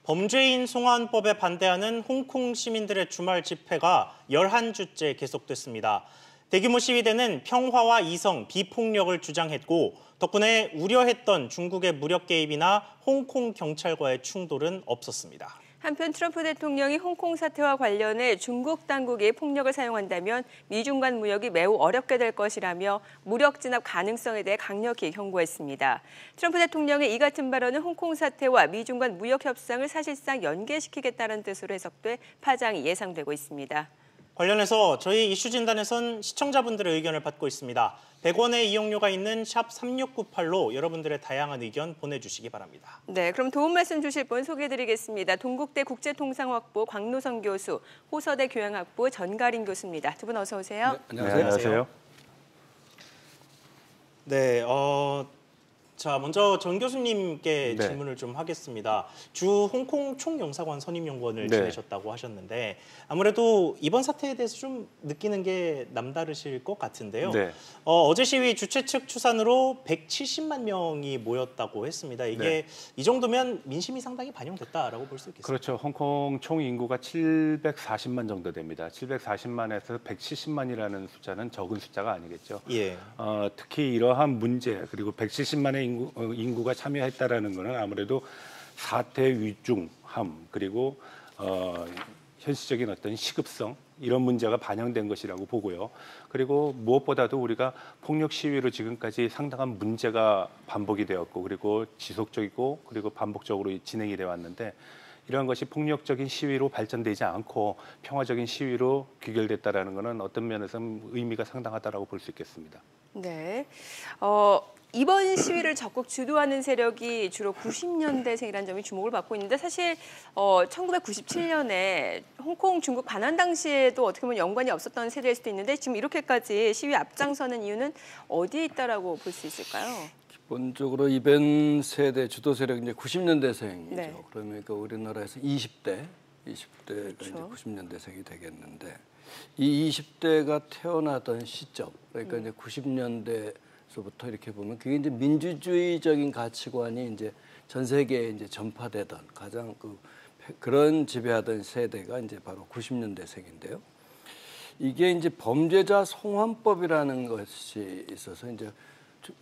범죄인 송환법에 반대하는 홍콩 시민들의 주말 집회가 11주째 계속됐습니다. 대규모 시위대는 평화와 이성, 비폭력을 주장했고 덕분에 우려했던 중국의 무력 개입이나 홍콩 경찰과의 충돌은 없었습니다. 한편 트럼프 대통령이 홍콩 사태와 관련해 중국 당국이 폭력을 사용한다면 미중 간 무역이 매우 어렵게 될 것이라며 무력 진압 가능성에 대해 강력히 경고했습니다. 트럼프 대통령의 이 같은 발언은 홍콩 사태와 미중 간 무역 협상을 사실상 연계시키겠다는 뜻으로 해석돼 파장이 예상되고 있습니다. 관련해서 저희 이슈진단에선 시청자분들의 의견을 받고 있습니다. 100원의 이용료가 있는 샵 3698로 여러분들의 다양한 의견 보내주시기 바랍니다. 네, 그럼 도움 말씀 주실 분 소개해드리겠습니다. 동국대 국제통상학부 광노성 교수, 호서대 교양학부 전가린 교수입니다. 두 분 어서 오세요. 네, 안녕하세요. 네, 자, 먼저 전 교수님께 네. 질문을 좀 하겠습니다. 주 홍콩 총영사관 선임연구원을 네. 지내셨다고 하셨는데 아무래도 이번 사태에 대해서 좀 느끼는 게 남다르실 것 같은데요. 네. 어제 시위 주최 측 추산으로 170만 명이 모였다고 했습니다. 이게 네. 이 정도면 민심이 상당히 반영됐다라고 볼 수 있겠습니다. 그렇죠. 홍콩 총 인구가 740만 정도 됩니다. 740만에서 170만이라는 숫자는 적은 숫자가 아니겠죠. 예. 특히 이러한 문제 그리고 170만의 인구가 참여했다라는 것은 아무래도 사태 위중함 그리고 현실적인 어떤 시급성 이런 문제가 반영된 것이라고 보고요. 그리고 무엇보다도 우리가 폭력 시위로 지금까지 상당한 문제가 반복이 되었고 그리고 지속적이고 그리고 반복적으로 진행이 되어 왔는데 이러한 것이 폭력적인 시위로 발전되지 않고 평화적인 시위로 귀결됐다라는 것은 어떤 면에서는 의미가 상당하다라고 볼 수 있겠습니다. 네. 이번 시위를 적극 주도하는 세력이 주로 90년대생이라는 점이 주목을 받고 있는데 사실 1997년에 홍콩 중국 반환 당시에도 어떻게 보면 연관이 없었던 세대일 수도 있는데 지금 이렇게까지 시위 앞장서는 이유는 어디에 있다라고 볼 수 있을까요? 기본적으로 이번 세대 주도 세력이 이제 90년대생이죠. 네. 그러니까 우리나라에서 20대가 그렇죠. 이제 90년대생이 되겠는데 이 20대가 태어나던 시점 그러니까 이제 90년대서부터 이렇게 보면 그게 이제 민주주의적인 가치관이 이제 전 세계에 이제 전파되던 가장 그런 지배하던 세대가 이제 바로 90년대생인데요. 이게 이제 범죄자 송환법이라는 것이 있어서 이제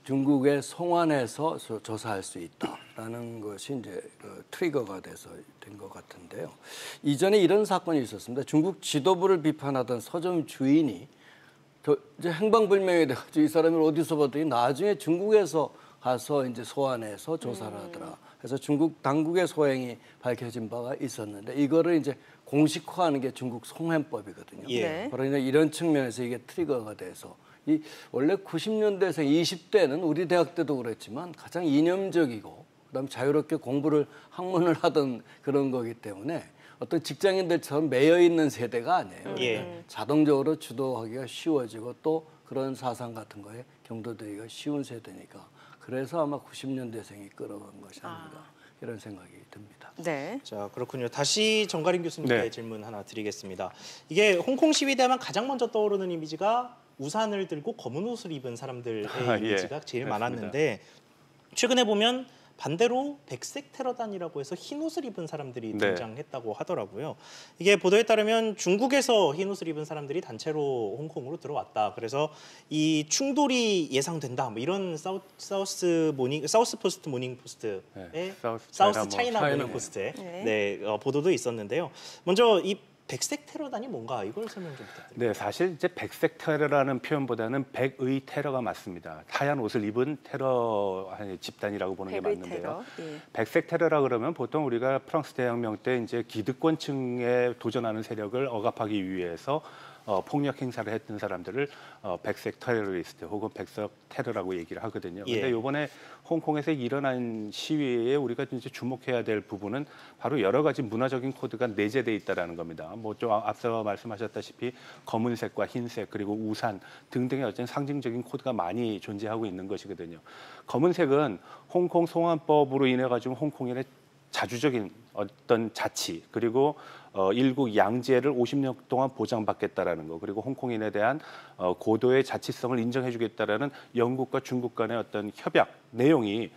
중국에 송환해서 조사할 수 있다라는 것이 이제 트리거가 돼서 된 것 같은데요. 이전에 이런 사건이 있었습니다. 중국 지도부를 비판하던 서점 주인이 이제 행방불명이 돼가지고 이 사람을 어디서 봤더니 나중에 중국에서 가서 이제 소환해서 조사를 하더라. 그래서 중국 당국의 소행이 밝혀진 바가 있었는데 이거를 이제 공식화하는 게 중국 송환법이거든요. 예. 그러니까 이런 측면에서 이게 트리거가 돼서 원래 90년대생 20대는 우리 대학 때도 그랬지만 가장 이념적이고 그다음 자유롭게 공부를 학문을 하던 그런 거기 때문에 어떤 직장인들처럼 매여 있는 세대가 아니에요. 예. 자동적으로 주도하기가 쉬워지고 또 그런 사상 같은 거에 경도되기가 쉬운 세대니까 그래서 아마 90년대생이 끌어간 것이 아닌가 이런 생각이 듭니다. 네. 자, 그렇군요. 다시 정가린 교수님께 네. 질문 하나 드리겠습니다. 이게 홍콩 시위대하면 가장 먼저 떠오르는 이미지가 우산을 들고 검은 옷을 입은 사람들의 이미지가 제일 맞습니다. 많았는데 최근에 보면 반대로 백색 테러단이라고 해서 흰 옷을 입은 사람들이 네. 등장했다고 하더라고요. 이게 보도에 따르면 중국에서 흰 옷을 입은 사람들이 단체로 홍콩으로 들어왔다. 그래서 이 충돌이 예상된다. 뭐 이런 사우스 포스트 모닝 포스트의 네. 사우스 차이나 모닝 차이나 포스트의 네. 보도도 있었는데요. 먼저 이 백색 테러단이 뭔가 이걸 설명 좀 부탁드립니다. 네, 사실 이제 백색 테러라는 표현보다는 백의 테러가 맞습니다. 하얀 옷을 입은 테러 집단이라고 보는 게 백의 맞는데요. 테러. 예. 백색 테러라 그러면 보통 우리가 프랑스 대혁명 때 이제 기득권층에 도전하는 세력을 억압하기 위해서 폭력 행사를 했던 사람들을 백색 테러리스트 혹은 백색 테러라고 얘기를 하거든요. 예. 근데 이번에 홍콩에서 일어난 시위에 우리가 이제 주목해야 될 부분은 바로 여러 가지 문화적인 코드가 내재돼 있다라는 겁니다. 뭐 좀 앞서 말씀하셨다시피 검은색과 흰색 그리고 우산 등등의 어떤 상징적인 코드가 많이 존재하고 있는 것이거든요. 검은색은 홍콩 송환법으로 인해 가지고 홍콩인의 자주적인 어떤 자치 그리고 일국 양제를 50년 동안 보장받겠다라는 거 그리고 홍콩인에 대한 고도의 자치성을 인정해주겠다라는 영국과 중국 간의 어떤 협약 내용이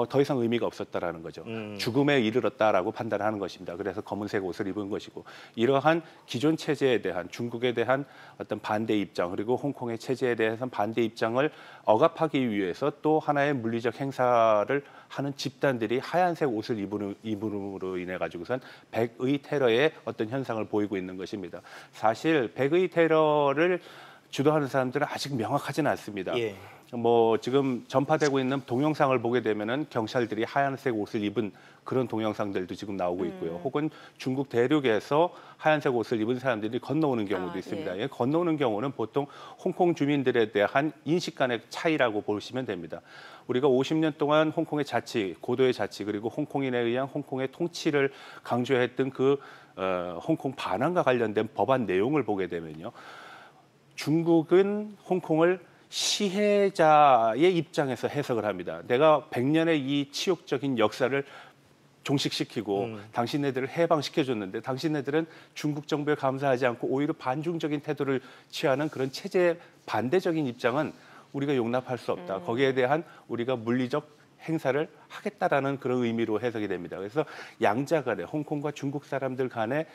더 이상 의미가 없었다라는 거죠. 죽음에 이르렀다라고 판단하는 것입니다. 그래서 검은색 옷을 입은 것이고 이러한 기존 체제에 대한 중국에 대한 어떤 반대 입장 그리고 홍콩의 체제에 대해서 반대 입장을 억압하기 위해서 또 하나의 물리적 행사를 하는 집단들이 하얀색 옷을 입음으로 인해 가지고선 백의 테러의 어떤 현상을 보이고 있는 것입니다. 사실 백의 테러를 주도하는 사람들은 아직 명확하지는 않습니다. 예. 뭐 지금 전파되고 있는 동영상을 보게 되면은 경찰들이 하얀색 옷을 입은 그런 동영상들도 지금 나오고 있고요. 혹은 중국 대륙에서 하얀색 옷을 입은 사람들이 건너오는 경우도 있습니다. 예. 건너오는 경우는 보통 홍콩 주민들에 대한 인식 간의 차이라고 보시면 됩니다. 우리가 50년 동안 홍콩의 자치, 고도의 자치 그리고 홍콩인에 의한 홍콩의 통치를 강조했던 그 홍콩 반환과 관련된 법안 내용을 보게 되면요. 중국은 홍콩을 시해자의 입장에서 해석을 합니다. 내가 100년의 이 치욕적인 역사를 종식시키고 당신네들을 해방시켜줬는데 당신네들은 중국 정부에 감사하지 않고 오히려 반중적인 태도를 취하는 그런 체제 반대적인 입장은 우리가 용납할 수 없다. 거기에 대한 우리가 물리적 행사를 하겠다라는 그런 의미로 해석이 됩니다. 그래서 양자 간에 홍콩과 중국 사람들 간의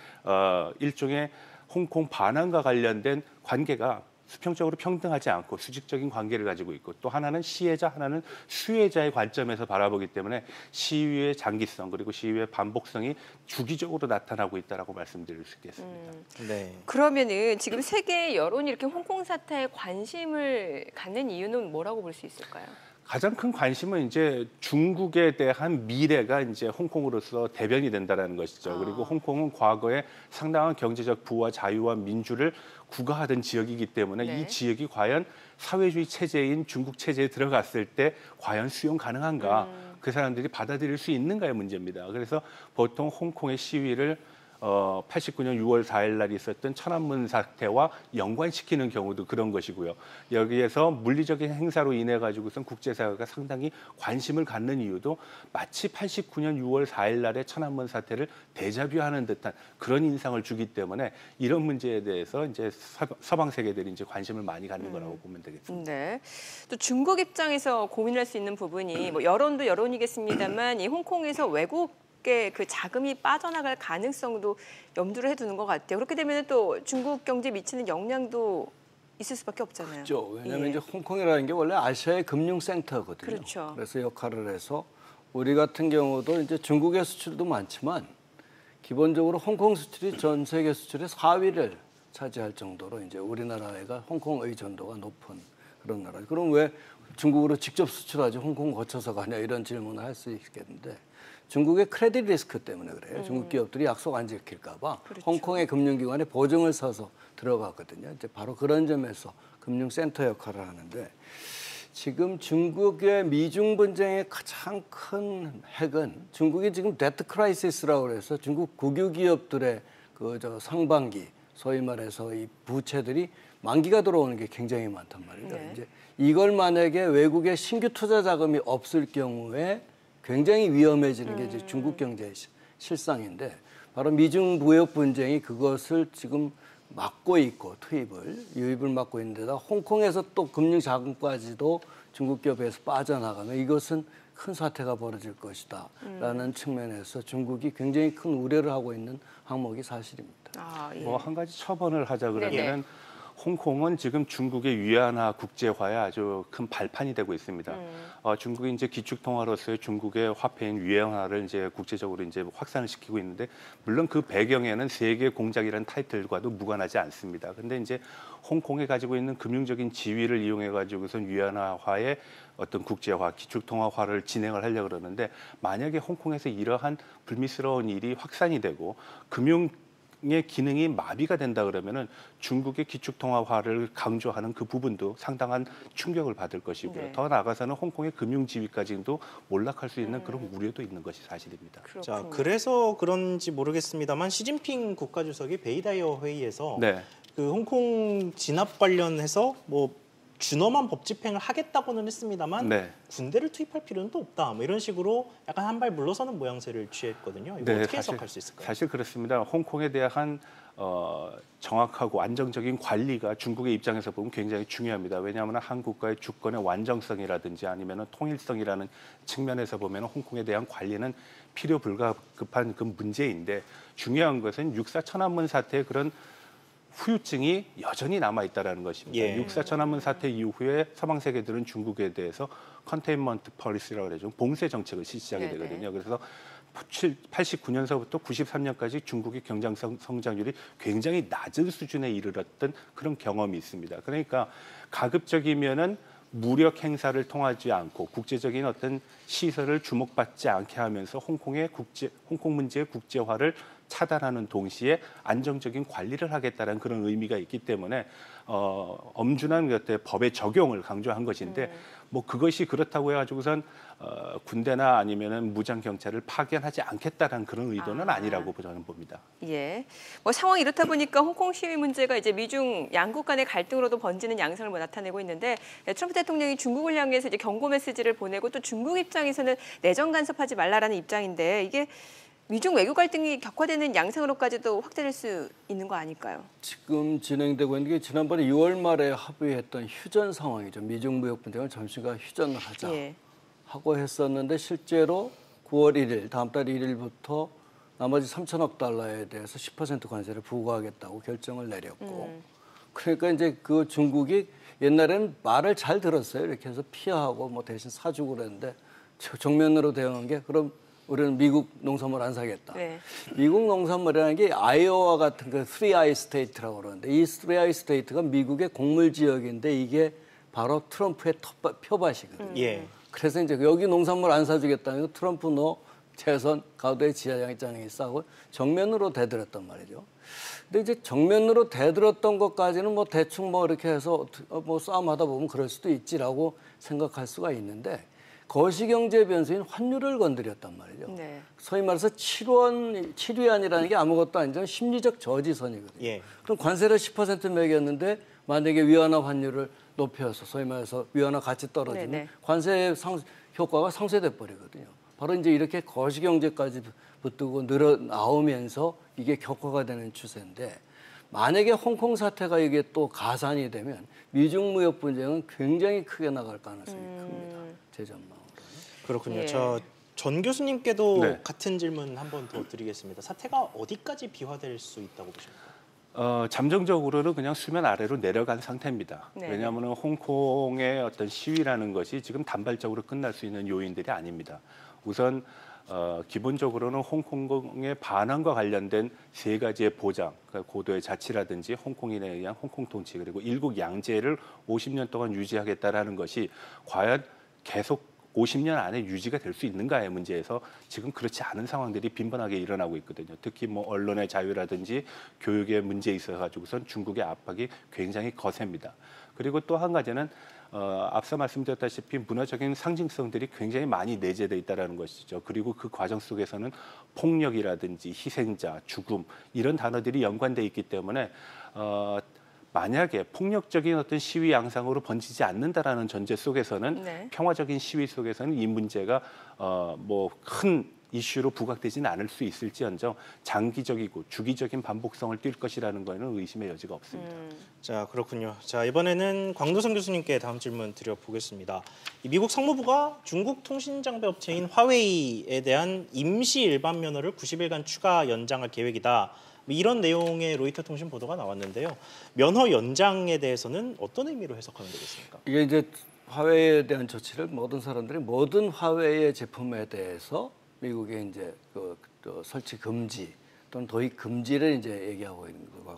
일종의 홍콩 반환과 관련된 관계가 수평적으로 평등하지 않고 수직적인 관계를 가지고 있고 또 하나는 시해자, 하나는 수혜자의 관점에서 바라보기 때문에 시위의 장기성 그리고 시위의 반복성이 주기적으로 나타나고 있다라고 말씀드릴 수 있겠습니다. 네. 그러면은 지금 세계 여론이 이렇게 홍콩 사태에 관심을 갖는 이유는 뭐라고 볼 수 있을까요? 가장 큰 관심은 이제 중국에 대한 미래가 이제 홍콩으로서 대변이 된다는 것이죠. 그리고 홍콩은 과거에 상당한 경제적 부와 자유와 민주를 구가하던 지역이기 때문에 이 지역이 과연 사회주의 체제인 중국 체제에 들어갔을 때 과연 수용 가능한가? 그 사람들이 받아들일 수 있는가의 문제입니다. 그래서 보통 홍콩의 시위를 89년 6월 4일 날 있었던 천안문 사태와 연관시키는 경우도 그런 것이고요. 여기에서 물리적인 행사로 인해 가지고선 국제사회가 상당히 관심을 갖는 이유도 마치 89년 6월 4일 날의 천안문 사태를 데자뷰하는 듯한 그런 인상을 주기 때문에 이런 문제에 대해서 이제 서방 세계들이 이제 관심을 많이 갖는 거라고 보면 되겠습니다. 네. 또 중국 입장에서 고민할 수 있는 부분이 뭐 여론도 여론이겠습니다만 이 홍콩에서 외국 그 자금이 빠져나갈 가능성도 염두를 해두는 것 같아요. 그렇게 되면 또 중국 경제에 미치는 영향도 있을 수밖에 없잖아요. 그렇죠. 왜냐하면 이제 홍콩이라는 게 원래 아시아의 금융센터거든요. 그렇죠. 그래서 역할을 해서 우리 같은 경우도 이제 중국의 수출도 많지만 기본적으로 홍콩 수출이 전 세계 수출의 4위를 차지할 정도로 이제 우리나라가 홍콩 의존도가 높은 그런 나라. 그럼 왜 중국으로 직접 수출하지 홍콩 거쳐서 가냐 이런 질문을 할 수 있겠는데 중국의 크레딧 리스크 때문에 그래요. 중국 기업들이 약속 안 지킬까 봐 그렇죠. 홍콩의 금융기관에 보증을 서서 들어가거든요. 이제 바로 그런 점에서 금융센터 역할을 하는데 지금 중국의 미중 분쟁의 가장 큰 핵은 중국이 지금 데트 크라이시스라고 해서 중국 국유 기업들의 상반기 소위 말해서 이 부채들이 만기가 들어오는 게 굉장히 많단 말이에요. 네. 이제 이걸 만약에 외국의 신규 투자 자금이 없을 경우에 굉장히 위험해지는 게 이제 중국 경제의 실상인데 바로 미중 무역 분쟁이 그것을 지금 막고 있고 유입을 막고 있는데다 홍콩에서 또 금융 자금까지도 중국 기업에서 빠져나가면 이것은 큰 사태가 벌어질 것이다라는 측면에서 중국이 굉장히 큰 우려를 하고 있는 항목이 사실입니다. 아, 예. 뭐 한 가지 첨언을 하자 그러면은 홍콩은 지금 중국의 위안화 국제화에 아주 큰 발판이 되고 있습니다. 중국이 이제 기축통화로서의 중국의 화폐인 위안화를 이제 국제적으로 이제 확산을 시키고 있는데 물론 그 배경에는 세계 공작이라는 타이틀과도 무관하지 않습니다. 근데 이제 홍콩이 가지고 있는 금융적인 지위를 이용해 가지고선 위안화화의 어떤 국제화, 기축통화화를 진행을 하려고 그러는데 만약에 홍콩에서 이러한 불미스러운 일이 확산이 되고 의 기능이 마비가 된다 그러면은 중국의 기축통화화를 강조하는 그 부분도 상당한 충격을 받을 것이고요. 더 나아가서는 홍콩의 금융 지위까지도 몰락할 수 있는 그런 우려도 있는 것이 사실입니다. 그렇군요. 자, 그래서 그런지 모르겠습니다만 시진핑 국가주석이 베이다이어 회의에서 그 홍콩 진압 관련해서 뭐 준엄한 법 집행을 하겠다고는 했습니다만 네. 군대를 투입할 필요는 또 없다. 뭐 이런 식으로 약간 한 발 물러서는 모양새를 취했거든요. 이거 어떻게 해석할 수 있을까요? 사실 그렇습니다. 홍콩에 대한 정확하고 안정적인 관리가 중국의 입장에서 보면 굉장히 중요합니다. 왜냐하면 한국과의 주권의 완전성이라든지 아니면 통일성이라는 측면에서 보면 홍콩에 대한 관리는 필요 불가급한 그 문제인데 중요한 것은 6.4 천안문 사태의 그런 후유증이 여전히 남아있다는 것입니다. 예. 6.4 천안문 사태 이후에 서방 세계들은 중국에 대해서 컨테인먼트 폴리시라고 그러죠. 봉쇄 정책을 실시하게 네네. 되거든요. 그래서 89년서부터 93년까지 중국의 경제 성장률이 굉장히 낮은 수준에 이르렀던 그런 경험이 있습니다. 그러니까 가급적이면은 무력 행사를 통하지 않고 국제적인 어떤 시설을 주목받지 않게 하면서 홍콩 문제의 국제화를 차단하는 동시에 안정적인 관리를 하겠다는 그런 의미가 있기 때문에 엄중한 법의 적용을 강조한 것인데 뭐 그것이 그렇다고 해가지고선 군대나 아니면은 무장 경찰을 파견하지 않겠다는 그런 의도는 아니라고 저는 봅니다. 예, 뭐 상황이 이렇다 보니까 홍콩 시위 문제가 이제 미중 양국 간의 갈등으로도 번지는 양상을 뭐 나타내고 있는데 트럼프 대통령이 중국을 향해서 이제 경고 메시지를 보내고 또 중국 입장에서는 내정 간섭하지 말라라는 입장인데 이게 미중 외교 갈등이 격화되는 양상으로까지도 확대될 수 있는 거 아닐까요? 지금 진행되고 있는 게 지난번에 6월 말에 합의했던 휴전 상황이죠. 미중 무역 분쟁을 잠시간 휴전을 하자 예. 하고 했었는데 실제로 9월 1일 다음 달 1일부터 나머지 3천억 달러에 대해서 10% 관세를 부과하겠다고 결정을 내렸고 그러니까 이제 그 중국이 옛날에는 말을 잘 들었어요. 이렇게 해서 피하고 뭐 대신 사주고 그랬는데 정면으로 대응한 게 그럼 우리는 미국 농산물 안 사겠다. 네. 미국 농산물이라는 게 아이오와 같은 그 3I 스테이트라고 그러는데 이 3I 스테이트가 미국의 곡물 지역인데 이게 바로 트럼프의 표밭이거든요. 예. 그래서 이제 여기 농산물 안 사주겠다는 거 트럼프 너 재선 가도의 지하장이 싸고 정면으로 대들었단 말이죠. 근데 이제 정면으로 대들었던 것까지는 뭐 대충 뭐 이렇게 해서 뭐 싸움하다 보면 그럴 수도 있지라고 생각할 수가 있는데 거시경제 변수인 환율을 건드렸단 말이죠. 네. 소위 말해서 7위안이라는 게 아무것도 아니잖아요. 심리적 저지선이거든요. 예. 그럼 관세를 10% 매겼는데 만약에 위안화 환율을 높여서 소위 말해서 위안화 가치 떨어지면 네네. 관세 효과가 상쇄돼 버리거든요. 바로 이제 이렇게 거시경제까지 붙들고 늘어나오면서 이게 격화가 되는 추세인데 만약에 홍콩 사태가 이게 또 가산이 되면 미중 무역 분쟁은 굉장히 크게 나갈 가능성이 큽니다. 제 전망으로. 그렇군요. 예. 전 교수님께도 네. 같은 질문 한 번 더 드리겠습니다. 사태가 어디까지 비화될 수 있다고 보십니까? 잠정적으로는 그냥 수면 아래로 내려간 상태입니다. 네. 왜냐하면 홍콩의 어떤 시위라는 것이 지금 단발적으로 끝날 수 있는 요인들이 아닙니다. 우선 기본적으로는 홍콩의 반환과 관련된 세 가지의 보장, 그러니까 고도의 자치라든지 홍콩인에 의한 홍콩 통치 그리고 일국 양제를 50년 동안 유지하겠다라는 것이 과연 계속 50년 안에 유지가 될 수 있는가의 문제에서 지금 그렇지 않은 상황들이 빈번하게 일어나고 있거든요. 특히 뭐 언론의 자유라든지 교육의 문제에 있어 가지고선 중국의 압박이 굉장히 거셉니다. 그리고 또 한 가지는 앞서 말씀드렸다시피 문화적인 상징성들이 굉장히 많이 내재되어 있다는 것이죠. 그리고 그 과정 속에서는 폭력이라든지 희생자, 죽음 이런 단어들이 연관돼 있기 때문에 만약에 폭력적인 어떤 시위 양상으로 번지지 않는다라는 전제 속에서는 네. 평화적인 시위 속에서는 이 문제가 뭐 큰 이슈로 부각되지는 않을 수 있을지언정 장기적이고 주기적인 반복성을 띌 것이라는 거에는 의심의 여지가 없습니다. 자, 그렇군요. 자, 이번에는 광도성 교수님께 다음 질문 드려보겠습니다. 이 미국 상무부가 중국 통신장비 업체인 화웨이에 대한 임시 일반 면허를 90일간 추가 연장할 계획이다. 이런 내용의 로이터 통신 보도가 나왔는데요. 면허 연장에 대해서는 어떤 의미로 해석하면 되겠습니까? 이게 이제 화웨이에 대한 조치를 모든 사람들이 모든 화웨이의 제품에 대해서 미국의 이제 그 설치 금지 또는 도입 금지를 이제 얘기하고 있는 것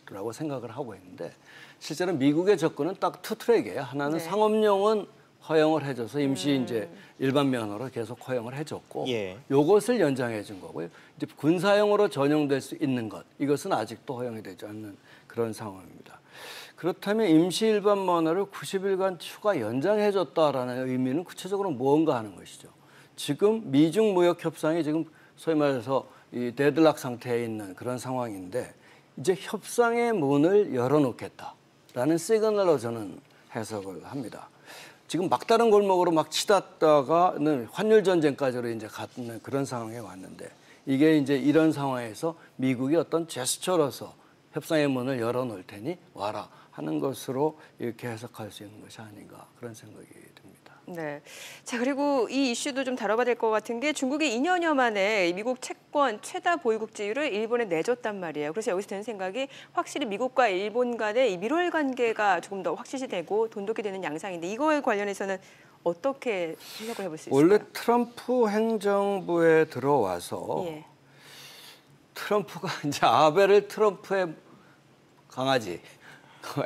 같더라고 생각을 하고 있는데 실제로 미국의 접근은 딱 투 트랙이에요. 하나는 네. 상업용은 허용을 해줘서 임시 이제 일반 면허로 계속 허용을 해줬고 예. 요것을 연장해 준 거고요. 이제 군사용으로 전용될 수 있는 것 이것은 아직도 허용이 되지 않는 그런 상황입니다. 그렇다면 임시 일반 면허를 90일간 추가 연장해 줬다라는 의미는 구체적으로 무언가 하는 것이죠. 지금 미중 무역 협상이 지금 소위 말해서 이 데드락 상태에 있는 그런 상황인데 이제 협상의 문을 열어놓겠다라는 시그널로 저는 해석을 합니다. 지금 막다른 골목으로 막 치닫다가는 환율 전쟁까지로 이제 가는 그런 상황에 왔는데 이게 이제 이런 상황에서 미국이 어떤 제스처로서 협상의 문을 열어놓을 테니 와라 하는 것으로 이렇게 해석할 수 있는 것이 아닌가 그런 생각이 듭니다. 네. 자, 그리고 이 이슈도 좀 다뤄봐야 될 것 같은 게 중국이 2년여 만에 미국 채권 최다 보유국 지위를 일본에 내줬단 말이에요. 그래서 여기서 드는 생각이 확실히 미국과 일본 간의 이 밀월 관계가 조금 더 확실시되고 돈독이 되는 양상인데 이거에 관련해서는 어떻게 해석을 해볼 수 있을까요? 원래 트럼프 행정부에 들어와서 예. 트럼프가 이제 아베를 트럼프의 강아지,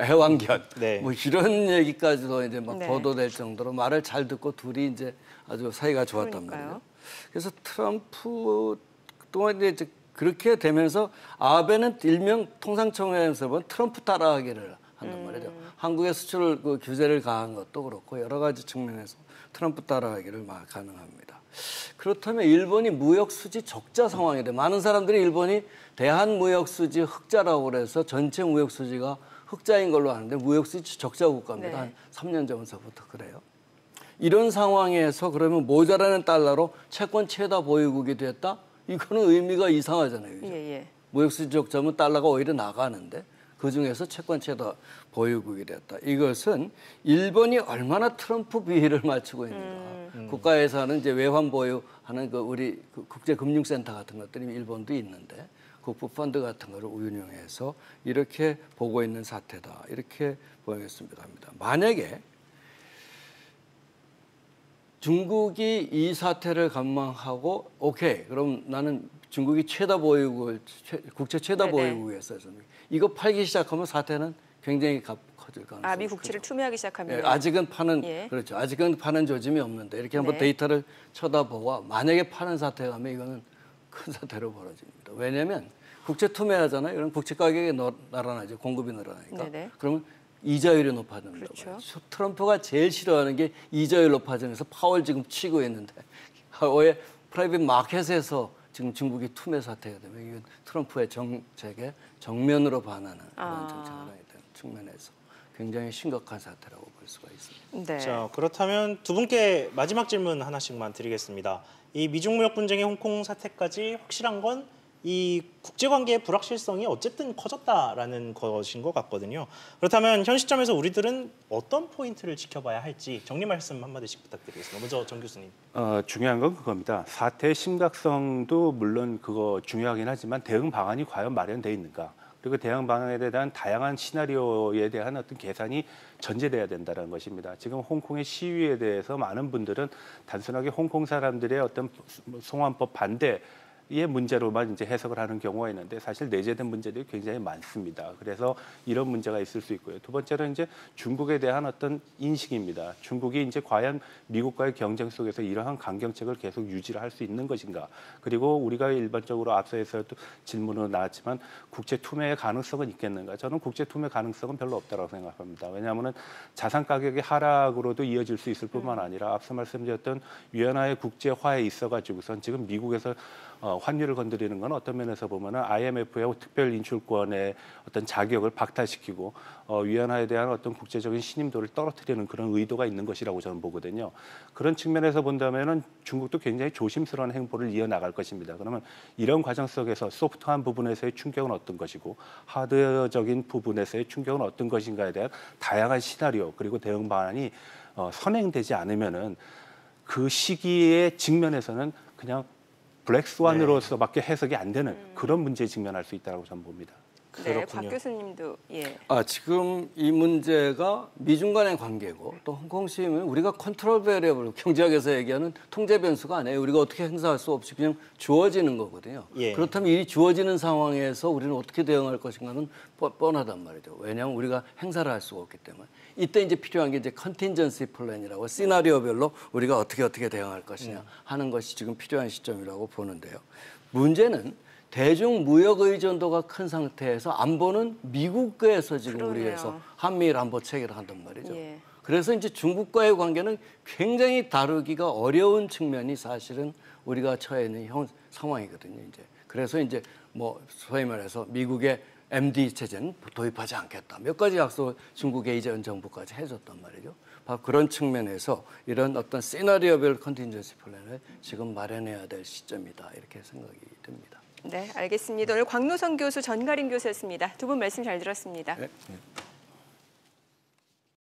애완견, 네. 뭐 이런 얘기까지도 이제 막 네. 보도될 정도로 말을 잘 듣고 둘이 이제 아주 사이가 좋았단 그러니까요. 말이에요. 그래서 트럼프 동안 이제 그렇게 되면서 아베는 일명 통상청에서 본 트럼프 따라하기를 한단 말이죠. 한국의 수출 그 규제를 가한 것도 그렇고 여러 가지 측면에서 트럼프 따라하기를 막 가능합니다. 그렇다면 일본이 무역 수지 적자 상황이 돼. 많은 사람들이 일본이 대한 무역 수지 흑자라고 그래서 전체 무역 수지가 흑자인 걸로 아는데 무역 수지 적자 국가입니다. 네. 한 3년 전부터 그래요. 이런 상황에서 그러면 모자라는 달러로 채권 최다 보유국이 됐다? 이거는 의미가 이상하잖아요. 그죠? 예, 예. 무역 수지 적자면 달러가 오히려 나가는데 그중에서 채권 최다 보유국이 됐다. 이것은 일본이 얼마나 트럼프 비위를 맞추고 있는가. 국가에서는 이제 외환 보유하는 그 우리 국제금융센터 같은 것들이 일본도 있는데 국부 펀드 같은 거를 운용해서 이렇게 보고 있는 사태다. 이렇게 보겠습니다. 합니다. 만약에 중국이 이 사태를 감망하고 오케이 그럼 나는 중국이 최다 보유국을 국제 최다 네네. 보유국에서 이거 팔기 시작하면 사태는 굉장히 커질 가능성이 아, 미 국채를 투매하기 시작하면 아직은 파는 예. 그렇죠. 아직은 파는 조짐이 없는데 이렇게 한번 네. 데이터를 쳐다보고 만약에 파는 사태가 가면 이거는 큰 사태로 벌어집니다. 왜냐하면 국채 투매하잖아요. 이런 국채 가격이 날아나죠. 공급이 늘어나니까. 네네. 그러면 이자율이 높아진다고. 그렇죠. 트럼프가 제일 싫어하는 게 이자율 높아지면서 파월 지금 치고 있는데 왜 프라이빗 마켓에서 지금 중국이 투매 사태가 되면 이건 트럼프의 정책에 정면으로 반하는 그런 정책을 하게 되는 측면에서 굉장히 심각한 사태라고 볼 수가 있습니다. 네. 자, 그렇다면 두 분께 마지막 질문 하나씩만 드리겠습니다. 이 미중 무역 분쟁의 홍콩 사태까지 확실한 건 이 국제관계의 불확실성이 어쨌든 커졌다라는 것인 것 같거든요. 그렇다면 현 시점에서 우리들은 어떤 포인트를 지켜봐야 할지 정리 말씀 한마디씩 부탁드리겠습니다. 먼저 정 교수님. 중요한 건 그겁니다. 사태의 심각성도 물론 그거 중요하긴 하지만 대응 방안이 과연 마련돼 있는가. 그리고 대응 방안에 대한 다양한 시나리오에 대한 어떤 계산이 전제돼야 된다는 것입니다. 지금 홍콩의 시위에 대해서 많은 분들은 단순하게 홍콩 사람들의 어떤 송환법 반대 의 문제로만 이제 해석을 하는 경우가 있는데 사실 내재된 문제들이 굉장히 많습니다. 그래서 이런 문제가 있을 수 있고요. 두 번째는 이제 중국에 대한 어떤 인식입니다. 중국이 이제 과연 미국과의 경쟁 속에서 이러한 강경책을 계속 유지를 할 수 있는 것인가. 그리고 우리가 일반적으로 앞서에서도 질문으로 나왔지만 국제 투매의 가능성은 있겠는가. 저는 국제 투매 가능성은 별로 없다고 생각합니다. 왜냐하면 자산 가격의 하락으로도 이어질 수 있을 뿐만 아니라 앞서 말씀드렸던 위안화의 국제화에 있어가지고선 지금 미국에서 환율을 건드리는 건 어떤 면에서 보면은 IMF의 특별 인출권의 어떤 자격을 박탈시키고 위안화에 대한 어떤 국제적인 신임도를 떨어뜨리는 그런 의도가 있는 것이라고 저는 보거든요. 그런 측면에서 본다면은 중국도 굉장히 조심스러운 행보를 이어나갈 것입니다. 그러면 이런 과정 속에서 소프트한 부분에서의 충격은 어떤 것이고 하드적인 부분에서의 충격은 어떤 것인가에 대한 다양한 시나리오 그리고 대응 방안이 선행되지 않으면은 그 시기의 직면에서는 그냥 블랙스완으로서밖에 해석이 안 되는 그런 문제에 직면할 수 있다고 저는 봅니다. 네, 그렇군요. 곽 교수님도 예. 지금 이 문제가 미중 간의 관계고 또 홍콩 시위는 우리가 컨트롤 베리어블 경제학에서 얘기하는 통제 변수가 아니에요. 우리가 어떻게 행사할 수 없이 그냥 주어지는 거거든요. 예. 그렇다면 이 주어지는 상황에서 우리는 어떻게 대응할 것인가는 뻔하단 말이죠. 왜냐하면 우리가 행사를 할 수가 없기 때문에. 이때 이제 필요한 게 이제 컨틴전시 플랜이라고 시나리오별로 우리가 어떻게 대응할 것이냐 하는 것이 지금 필요한 시점이라고 보는데요. 문제는 대중 무역 의존도가 큰 상태에서 안보는 미국에서 지금 그러네요. 우리에서 한미일 안보 체계를 한단 말이죠. 예. 그래서 이제 중국과의 관계는 굉장히 다루기가 어려운 측면이 사실은 우리가 처해 있는 상황이거든요. 이제 그래서 이제 뭐 소위 말해서 미국의 MD 체제는 도입하지 않겠다. 몇 가지 약속을 중국의 이재명 정부까지 해줬단 말이죠. 바로 그런 측면에서 이런 어떤 시나리오별 컨틴전시 플랜을 지금 마련해야 될 시점이다. 이렇게 생각이 듭니다. 네, 알겠습니다. 오늘 광노선 교수, 전가린 교수였습니다. 두 분 말씀 잘 들었습니다. 네.